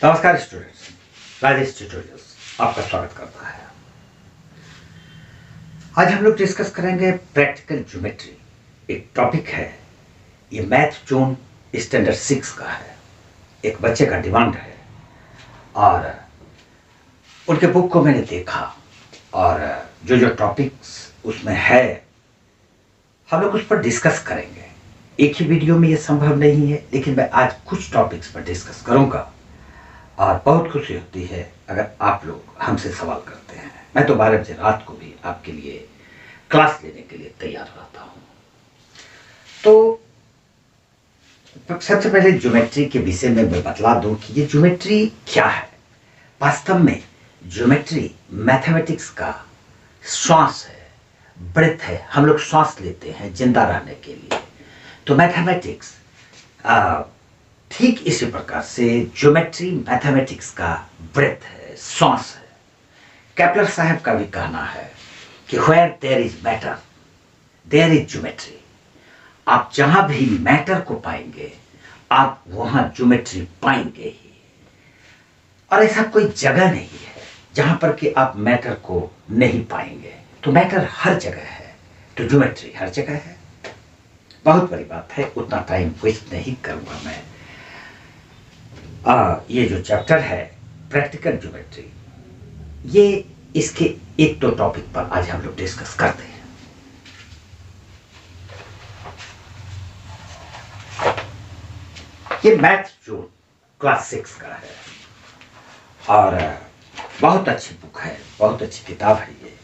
नमस्कार students, Rajesh tutorials आपका स्वागत करता है। आज हम लोग डिस्कस करेंगे प्रैक्टिकल ज्योमेट्री। एक टॉपिक है, ये मैथ जोन स्टैंडर्ड 6 का है। एक बच्चे का डिमांड है और उनके बुक को मैंने देखा और जो टॉपिक्स उसमें है हम लोग उस पर डिस्कस करेंगे। एक ही वीडियो में ये संभव नहीं है, लेकिन मैं आज कुछ टॉपिक्स पर डिस्कस करूंगा और बहुत खुशी होती है अगर आप लोग हमसे सवाल करते हैं। मैं तो 12 बजे रात को भी आपके लिए क्लास लेने के लिए तैयार रहता हूं। तो सबसे पहले ज्योमेट्री के विषय में मैं बतला दूं कि ये ज्योमेट्री क्या है। वास्तव में ज्योमेट्री मैथमेटिक्स का श्वास है, ब्रेथ है। हम लोग श्वास लेते हैं जिंदा रहने के लिए। तो मैथमेटिक्स ठीक इसी प्रकार से ज्योमेट्री मैथमेटिक्स का ब्रेथ है, श्वास है। केपलर साहब का भी कहना है कि where there is matter there is geometry. आप जहां भी मैटर को पाएंगे आप वहां ज्योमेट्री पाएंगे ही। और ऐसा कोई जगह नहीं है जहां पर कि आप मैटर को नहीं पाएंगे। तो मैटर हर जगह है, तो ज्योमेट्री हर जगह है। बहुत बड़ी बात है, उतना टाइम वेस्ट नहीं करूंगा मैं। ये जो चैप्टर है प्रैक्टिकल ज्योमेट्री, ये इसके एक दो टॉपिक पर आज हम लोग डिस्कस करते हैं। ये मैथ जो क्लास 6 का है और बहुत अच्छी बुक है, बहुत अच्छी किताब है ये।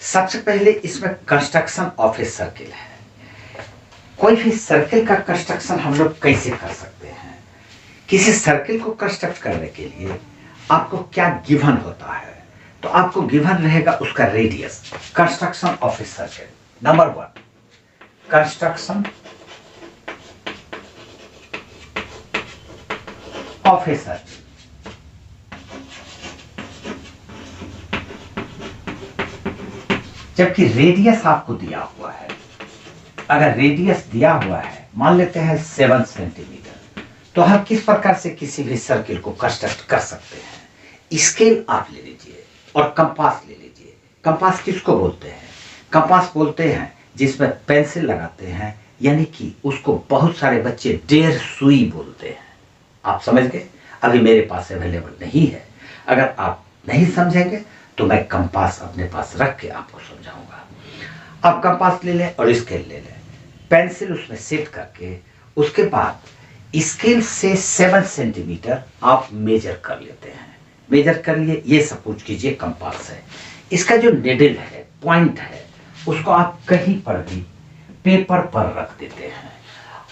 सबसे पहले इसमें कंस्ट्रक्शन ऑफ ए सर्किल है। कोई भी सर्किल का कंस्ट्रक्शन हम लोग कैसे कर सकते हैं। किसी सर्किल को कंस्ट्रक्ट करने के लिए आपको क्या गिवन होता है, तो आपको गिवन रहेगा उसका radius. Construction of a circle, number 1 construction of a circle. जबकि रेडियस आपको दिया हुआ है, अगर रेडियस दिया हुआ है मान लेते हैं 7 सेंटीमीटर, तो हम किस प्रकार से किसी भी सर्किल को कंस्ट्रक्ट कर सकते हैं। स्केल आप ले लीजिए और कंपास ले लीजिए। कंपास किसको बोलते हैं? कंपास बोलते हैं जिसमें पेंसिल लगाते हैं, यानी कि उसको बहुत सारे बच्चे 1.5 सुई बोलते हैं। आप समझ गए? अभी मेरे पास अवेलेबल नहीं है। अगर आप नहीं समझेंगे तो मैं कंपास अपने पास रख के आपको समझाऊंगा। आप कंपास ले लें और स्केल ले लें, पेंसिल उसमें सेट करके उसके बाद स्केल से 7 सेंटीमीटर आप मेजर कर लेते हैं। मेजर कर लिए, ये सपोज कीजिए कंपास है। इसका जो निडल है, पॉइंट है, उसको आप कहीं पर भी पेपर पर रख देते हैं।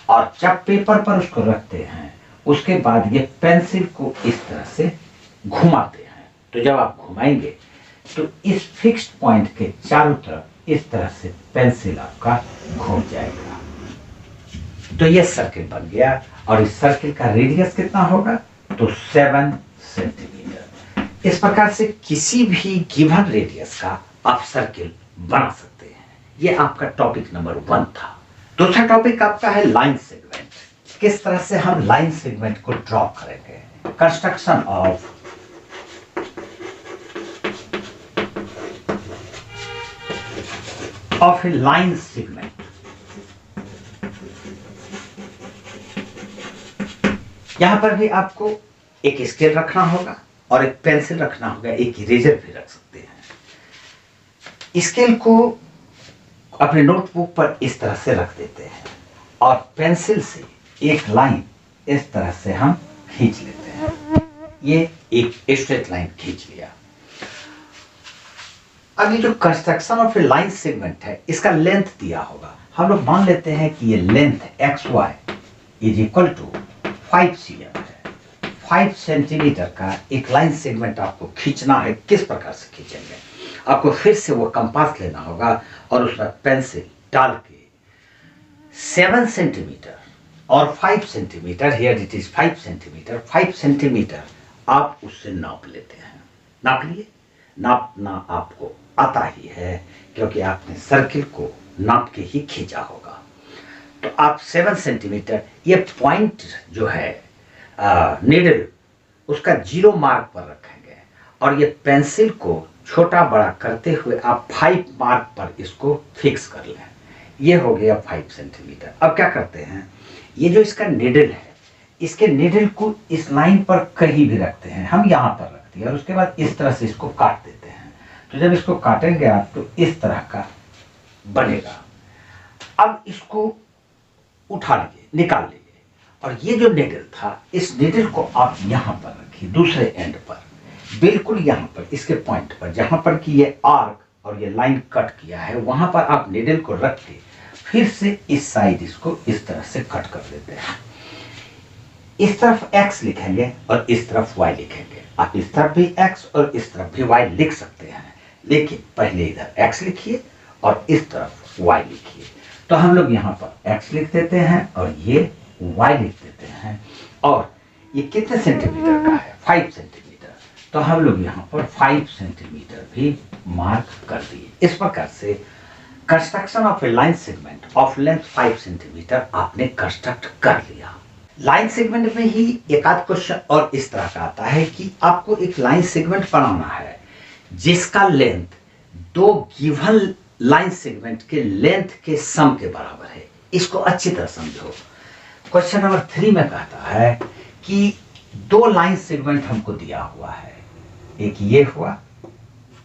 और जब पेपर पर उसको रखते हैं उसके बाद ये पेंसिल को इस तरह से घुमाते हैं। तो जब आप घुमाएंगे तो इस फिक्स्ड पॉइंट के चारों तरफ इस तरह से पेंसिल आपका घूम जाएगा। तो ये सर्किल बन गया और इस सर्किल का रेडियस कितना होगा? तो 7 सेंटीमीटर। इस प्रकार से किसी भी गिवन रेडियस का आप सर्किल बना सकते हैं। ये आपका टॉपिक नंबर 1 था। दूसरा टॉपिक आपका है लाइन सेगमेंट। किस तरह से हम लाइन सेगमेंट को ड्रॉ करेंगे। Construction of A line segment. यहां पर भी आपको एक स्केल रखना होगा और एक पेंसिल रखना होगा, एक इरेजर भी रख सकते हैं। स्केल को अपने नोटबुक पर इस तरह से रख देते हैं और पेंसिल से एक लाइन इस तरह से हम खींच लेते हैं। ये एक स्ट्रेट लाइन खींच लिया। अब ये जो construction of A line segment है, इसका लेंथ दिया होगा। हम लोग मान लेते हैं कि ये length XY is equal to 5 cm है। 5 सेंटीमीटर का एक लाइन सेगमेंट आपको खींचना है। किस प्रकार से खींचेंगे? आपको फिर से वो कंपास लेना होगा और उसमें पेंसिल डाल के 7 सेंटीमीटर और 5 centimetre, here it is 5 centimetre, 5 centimetre आप उससे नाप लेते हैं। नाप लिए? नापना आपको आता ही है क्योंकि आपने सर्किल को नाप के ही खींचा होगा। तो आप 7 सेंटीमीटर, ये पॉइंट जो है नीडल उसका 0 मार्क पर रखेंगे और ये पेंसिल को छोटा बड़ा करते हुए आप 5 मार्क पर इसको फिक्स कर लें। ये हो गया 5 सेंटीमीटर। अब क्या करते हैं, ये जो इसका निडल है, इसके निडल को इस लाइन पर कहीं भी रखते हैं, हम यहाँ पर रखते हैं और उसके बाद इस तरह से इसको काट देते हैं। तो जब इसको काटेंगे आप तो इस तरह का बनेगा। अब इसको उठा लीजिए, निकाल लीजिए और ये जो निडल था, इस निडल को आप यहाँ पर रखिए, दूसरे एंड पर, बिल्कुल यहाँ पर इसके पॉइंट पर, जहाँ पर कि ये आर्क और ये लाइन कट किया है, वहां पर आप निडल को रख के फिर से इस साइड इसको इस तरह से कट कर देते हैं। इस तरफ x लिखेंगे और इस तरफ y लिखेंगे। आप इस तरफ भी x और इस तरफ भी y लिख सकते हैं, लेकिन पहले इधर x लिखिए और इस तरफ y लिखिए। तो हम लोग यहाँ पर x लिख देते हैं और ये y लिख देते हैं। और ये कितने सेंटीमीटर का है, 5 सेंटीमीटर। तो हम लोग यहाँ पर 5 सेंटीमीटर भी मार्क कर दिए। इस प्रकार से construction of A line segment of length 5 centimetre आपने कंस्ट्रक्ट कर लिया। लाइन सेगमेंट में ही एक आध क्वेश्चन और इस तरह का आता है कि आपको एक लाइन सेगमेंट बनाना है जिसका लेंथ दो गिवन लाइन सेगमेंट के लेंथ के सम के बराबर है। इसको अच्छी तरह समझो। क्वेश्चन नंबर 3 में कहता है कि दो लाइन सेगमेंट हमको दिया हुआ है, एक ये हुआ,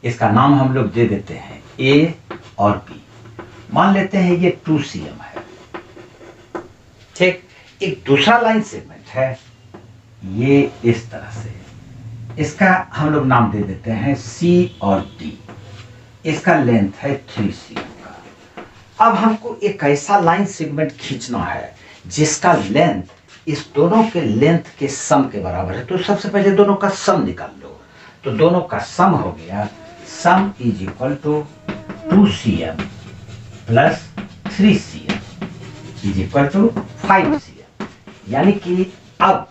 इसका नाम हम लोग दे देते हैं ए और बी। मान लेते हैं ये 2 cm है, ठीक। एक दूसरा लाइन सेगमेंट है ये इस तरह से, इसका हम लोग नाम दे देते हैं सी और डी। इसका लेंथ है 3 cm का। अब हमको एक ऐसा लाइन सेगमेंट खींचना है जिसका लेंथ इस दोनों के लेंथ के सम के बराबर है। तो सबसे पहले दोनों का सम निकाल लो। तो दोनों का सम हो गया, sum is equal to 2 cm plus 3 cm is equal to 5 cm। यानी कि अब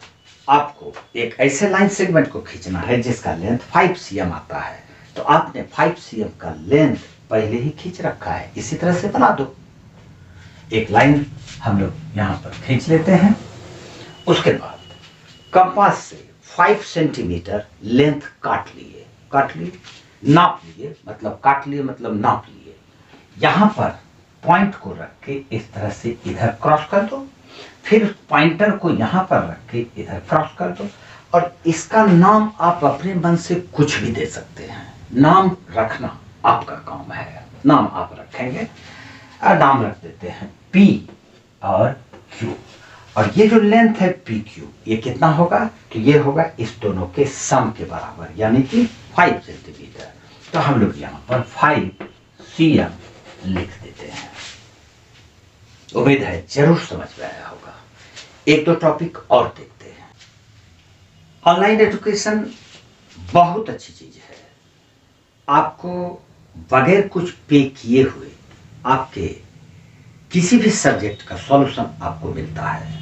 आपको एक ऐसे लाइन सेगमेंट को खींचना है जिसका लेंथ 5 cm आता है। तो आपने 5 cm का लेंथ पहले ही खींच रखा है, इसी तरह से बना दो। एक लाइन हम लोग यहाँ पर खींच लेते हैं। उसके बाद कंपास से 5 सेंटीमीटर लेंथ काट लिए, नाप लिए, मतलब काट लिए मतलब नाप लिए। यहाँ पर पॉइंट को रख के इस तरह से इधर क्रॉस कर दो, फिर पॉइंटर को यहाँ पर रख के इधर क्रॉस कर दो। और इसका नाम आप अपने मन से कुछ भी दे सकते हैं, नाम रखना आपका काम है। नाम आप रखेंगे और नाम रख देते हैं P और Q। और ये जो लेंथ है PQ, ये कितना होगा, तो ये होगा इस दोनों के सम के बराबर, यानी कि 5 सेंटीमीटर। तो हम लोग यहाँ पर 5 cm लिख देते हैं। उम्मीद है जरूर समझ में आया होगा। एक दो टॉपिक और देखते हैं। ऑनलाइन एजुकेशन बहुत अच्छी चीज है। आपको बगैर कुछ पे किए हुए आपके किसी भी सब्जेक्ट का सॉल्यूशन आपको मिलता है।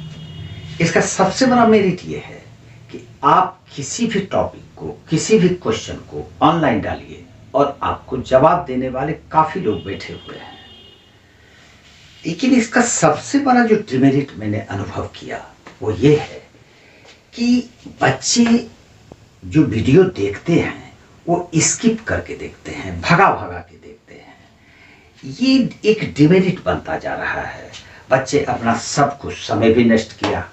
इसका सबसे बड़ा मेरिट ये है कि आप किसी भी टॉपिक को, किसी भी क्वेश्चन को ऑनलाइन डालिए और आपको जवाब देने वाले काफी लोग बैठे हुए हैं। लेकिन इसका सबसे बड़ा जो डिमेरिट मैंने अनुभव किया वो ये है कि बच्चे जो वीडियो देखते हैं वो स्किप करके देखते हैं, भगा भगा के देखते हैं। ये एक डिमेरिट बनता जा रहा है। बच्चे अपना सब कुछ, समय भी नष्ट किया,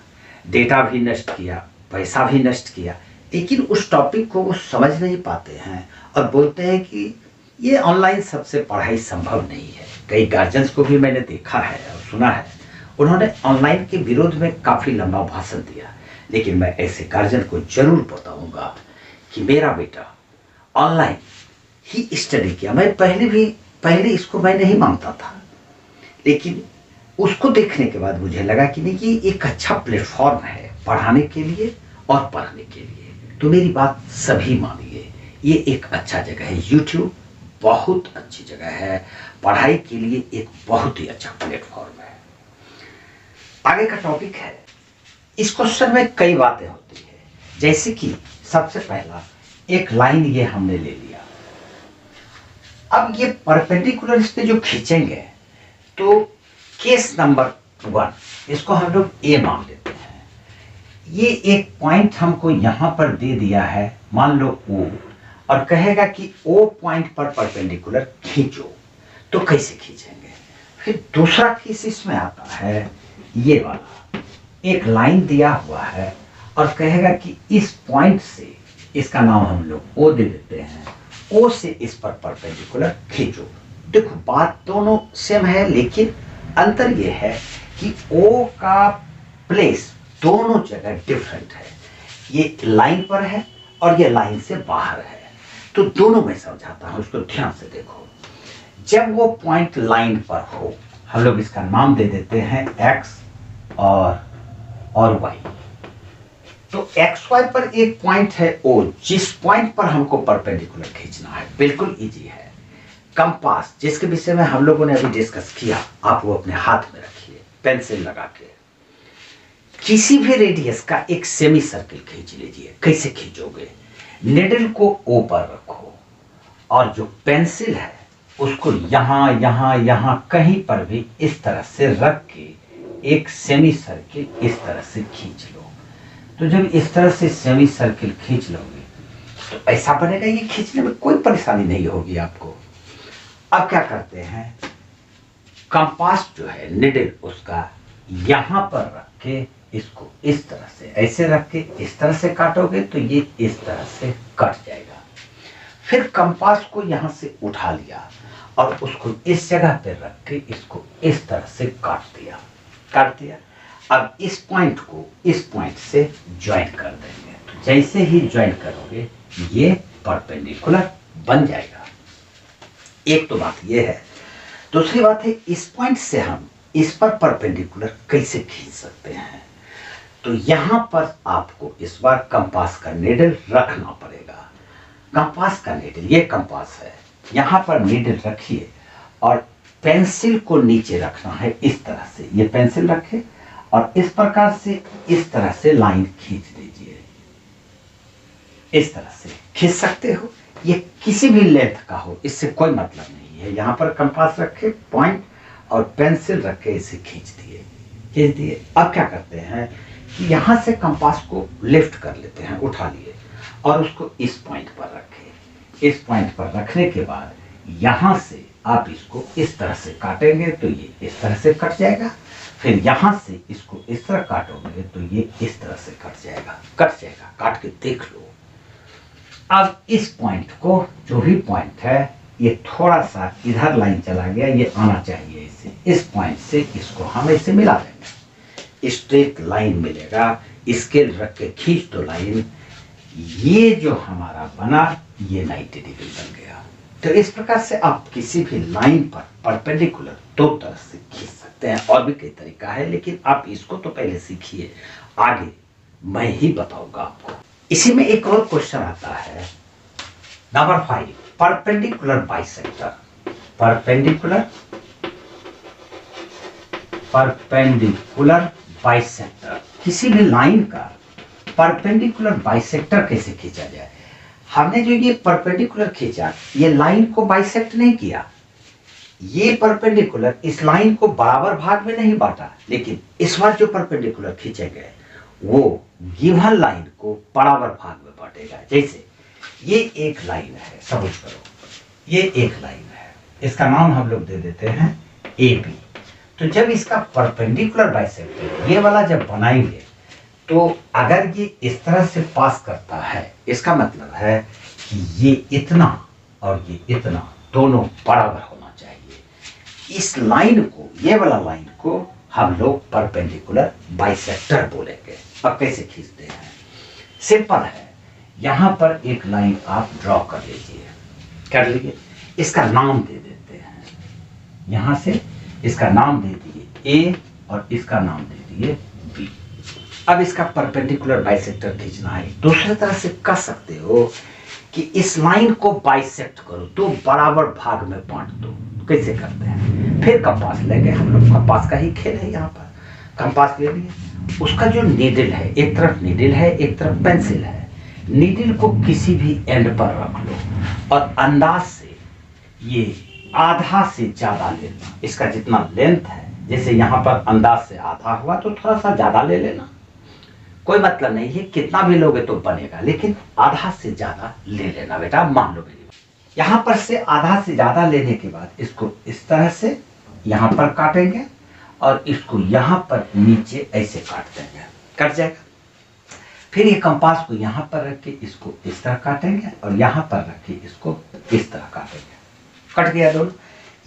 डेटा भी नष्ट किया, पैसा भी नष्ट किया, लेकिन उस टॉपिक को वो समझ नहीं पाते हैं और बोलते हैं कि ये ऑनलाइन सबसे पढ़ाई संभव नहीं है। कई गार्जियंस को भी मैंने देखा है और सुना है, उन्होंने ऑनलाइन के विरोध में काफी लंबा भाषण दिया। लेकिन मैं ऐसे गार्जियन को जरूर बताऊंगा कि मेरा बेटा ऑनलाइन ही स्टडी किया। मैं पहले इसको मैं नहीं मानता था, लेकिन उसको देखने के बाद मुझे लगा कि नहीं, ये एक अच्छा प्लेटफॉर्म है पढ़ाने के लिए और पढ़ने के लिए। तो मेरी बात सभी मानिए, ये एक अच्छा जगह है। YouTube बहुत अच्छी जगह है, पढ़ाई के लिए एक बहुत ही अच्छा प्लेटफॉर्म है। आगे का टॉपिक है, इस क्वेश्चन में कई बातें होती है। जैसे कि सबसे पहला एक लाइन ये हमने ले लिया। अब ये परपेंडिकुलर इस पे जो खींचेंगे तो केस नंबर 1 इसको हम लोग ए मान लेते हैं। ये एक पॉइंट हमको यहां पर दे दिया है, मान लो O, और कहेगा कि O पॉइंट पर परपेंडिकुलर खींचो, तो कैसे खींचेंगे? फिर दूसरा केस इसमें आता है, ये वाला एक लाइन दिया हुआ है और कहेगा कि इस पॉइंट से, इसका नाम हम लोग O दे देते हैं, O से इस पर परपेंडिकुलर खींचो। देखो बात दोनों सेम है, लेकिन अंतर यह है कि O का प्लेस दोनों जगह डिफरेंट है। ये लाइन पर है और ये लाइन से बाहर है, तो दोनों में समझाता हूं, उसको ध्यान से देखो। जब वो पॉइंट लाइन पर हो, हम लोग इसका नाम दे देते हैं x और y। तो एक्स वाई पर एक पॉइंट है O, जिस पॉइंट पर हमको परपेंडिकुलर खींचना है, बिल्कुल इजी है। कंपास, जिसके विषय में हम लोगों ने अभी डिस्कस किया, आप वो अपने हाथ में रखिए पेंसिल लगा के। किसी भी रेडियस का एक सेमी सर्किल खींच लीजिए। कैसे खींचोगे? निडल को O पर रखो और जो पेंसिल है उसको यहां यहां यहां कहीं पर भी इस तरह से रख के एक सेमी सर्किल इस तरह से खींच लो। तो जब इस तरह से सेमी सर्किल खींच लोगे तो ऐसा बनेगा, ये खींचने में कोई परेशानी नहीं होगी आपको। अब क्या करते हैं, कंपास जो है निडल उसका यहां पर रख के इसको इस तरह से ऐसे रख के इस तरह से काटोगे तो ये इस तरह से कट जाएगा। फिर कंपास को यहां से उठा लिया और उसको इस जगह पे रख के इसको इस तरह से काट दिया। अब इस पॉइंट को इस पॉइंट से ज्वाइन कर देंगे। तो जैसे ही ज्वाइन करोगे ये परपेंडिकुलर बन जाएगा। एक तो बात ये है। दूसरी बात है, इस पॉइंट से हम इस पर परपेंडिकुलर कैसे खींच सकते हैं? तो यहां पर आपको इस बार कंपास का नीडल रखना पड़ेगा। कंपास का नीडल, ये कंपास है, यहां पर नीडल रखिए और पेंसिल को नीचे रखना है इस तरह से। ये पेंसिल रखे और इस प्रकार से इस तरह से लाइन खींच दीजिए। इस तरह से खींच सकते हो, ये किसी भी लेंथ का हो, इससे कोई मतलब नहीं है। यहां पर कंपास रखे, पॉइंट और पेंसिल रख के इसे खींच दिए। अब क्या करते हैं कि यहां से कंपास को लिफ्ट कर लेते हैं, उठा लिए और उसको इस पॉइंट पर रखें। इस पॉइंट पर रखने के बाद यहां से आप इसको इस तरह से काटेंगे तो ये इस तरह से कट जाएगा। फिर यहां से इसको इस तरह काटोगे तो ये इस तरह से कट जाएगा। काट के देख लो। अब इस पॉइंट को, जो भी पॉइंट है, ये थोड़ा सा इधर लाइन चला गया, ये आना चाहिए इसे। इस पॉइंट से इसको हम ऐसे मिला देंगे, स्ट्रेट लाइन मिलेगा। स्केल रख के खींच दो लाइन, ये जो हमारा बना ये 90 डिग्री बन गया। तो इस प्रकार से आप किसी भी लाइन पर परपेंडिकुलर दो तरह से खींच सकते हैं। और भी कई तरीका है, लेकिन आप इसको तो पहले सीखिए, आगे मैं ही बताऊंगा आपको। इसी में एक और क्वेश्चन आता है, number 5, perpendicular bisector. Perpendicular bisector, किसी भी लाइन का परपेंडिकुलर बाइसेक्टर कैसे खींचा जाए? हमने जो ये परपेंडिकुलर खींचा, ये लाइन को बाइसेक्ट नहीं किया। ये परपेंडिकुलर इस लाइन को बराबर भाग में नहीं बांटा, लेकिन इस बार जो परपेंडिकुलर खींचे गए वो गिवन लाइन को बराबर भाग में बांटेगा। जैसे ये एक लाइन है, सपोज करो ये एक लाइन है, इसका नाम हम लोग दे देते हैं AB। तो जब इसका परपेंडिकुलर बाइसेक्टर ये वाला जब बनाएंगे तो अगर ये इस तरह से पास करता है, इसका मतलब है कि ये इतना और ये इतना दोनों बराबर होना चाहिए। इस लाइन को, ये वाला लाइन को हम लोग परपेंडिकुलर बाइसेक्टर बोलेंगे। अब कैसे खींचते हैं? सिंपल है, यहां पर एक लाइन आप ड्रॉ कर लीजिए, कर लीजिए, इसका नाम दे देते हैं। यहां से इसका नाम दे दिए A और इसका नाम दे दिए B। अब इसका परपेंडिकुलर बाइसेक्टर खींचना है। दूसरी तरह से कर सकते हो कि इस लाइन को बाइसेक्ट करो, तो बराबर भाग में बांट दो। कैसे करते हैं? फिर कंपास लेंगे हम लोग, कंपास का ही खेल है। यहाँ पर कंपास ले लिए, उसका जो नीडल है, एक तरफ नीडल है एक तरफ पेंसिल है। नीडल को किसी भी एंड पर रख लो और अंदाज से ये आधा से ज्यादा लेना। इसका जितना लेंथ है, जैसे यहाँ पर अंदाज से आधा हुआ तो थोड़ा सा ज्यादा ले लेना, कोई मतलब नहीं है, कितना भी लोगे तो बनेगा, लेकिन आधा से ज्यादा ले लेना बेटा, मान लो मेरी। यहां पर से आधा से ज्यादा लेने के बाद इसको इस तरह से यहां पर काटेंगे और इसको यहां पर नीचे ऐसे काट देंगे, कट जाएगा। फिर ये कंपास को यहां पर रख के इसको इस तरह काटेंगे और यहां पर रख के इसको इस तरह काटेंगे, कट गया दोनों।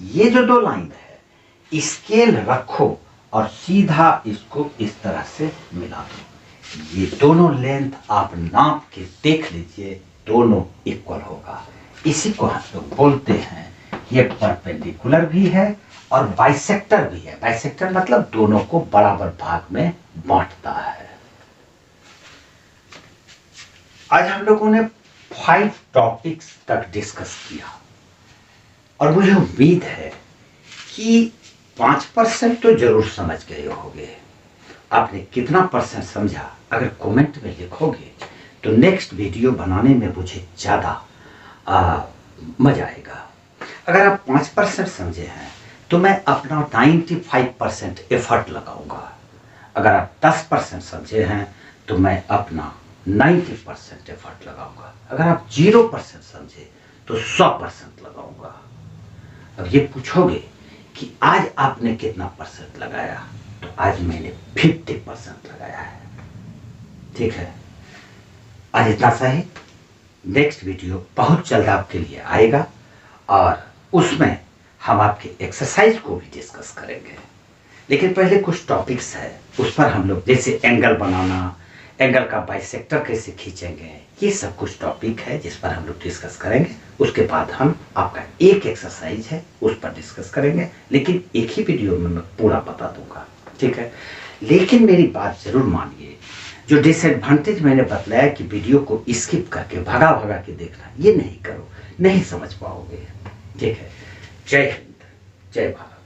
ये जो दो लाइन है, स्केल रखो और सीधा इसको इस तरह से मिला दो। ये दोनों लेंथ आप नाप के देख लीजिए, दोनों इक्वल होगा। इसी को हम लोग बोलते हैं, ये परपेंडिकुलर भी है और बाइसेक्टर भी है। बाइसेक्टर मतलब दोनों को बराबर भाग में बांटता है। आज हम लोगों ने 5 टॉपिक्स तक डिस्कस किया और मुझे उम्मीद है कि 5% तो जरूर समझ गए होंगे। आपने कितना परसेंट समझा अगर कमेंट में लिखोगे तो नेक्स्ट वीडियो बनाने में मुझे ज़्यादा मजा आएगा। अगर आप 5% समझे हैं तो मैं अपना 95% एफर्ट लगाऊंगा। अगर आप 10% समझे हैं तो मैं अपना 90% एफर्ट लगाऊंगा। अगर आप 0% समझे तो 100% लगाऊंगा। अब ये पूछोगे कि आज आपने कितना परसेंट लगाया, तो आज मैंने 50% लगाया है। ठीक है, आज इतना सा ही। नेक्स्ट वीडियो बहुत जल्द आपके लिए आएगा और उसमें हम आपके एक्सरसाइज को भी डिस्कस करेंगे। लेकिन पहले कुछ टॉपिक्स है, उस पर हम लोग, जैसे एंगल बनाना, एंगल का बाइसेक्टर कैसे खींचेंगे, ये सब कुछ टॉपिक है जिस पर हम लोग डिस्कस करेंगे। उसके बाद हम आपका एक एक्सरसाइज है उस पर डिस्कस करेंगे, लेकिन एक ही वीडियो में मैं पूरा बता दूंगा। ठीक है, लेकिन मेरी बात जरूर मानिए, जो डिसएडवांटेज मैंने बतलाया कि वीडियो को स्किप करके भगा भगा के देखना, ये नहीं करो, नहीं समझ पाओगे। ठीक है, जय हिंद, जय भारत।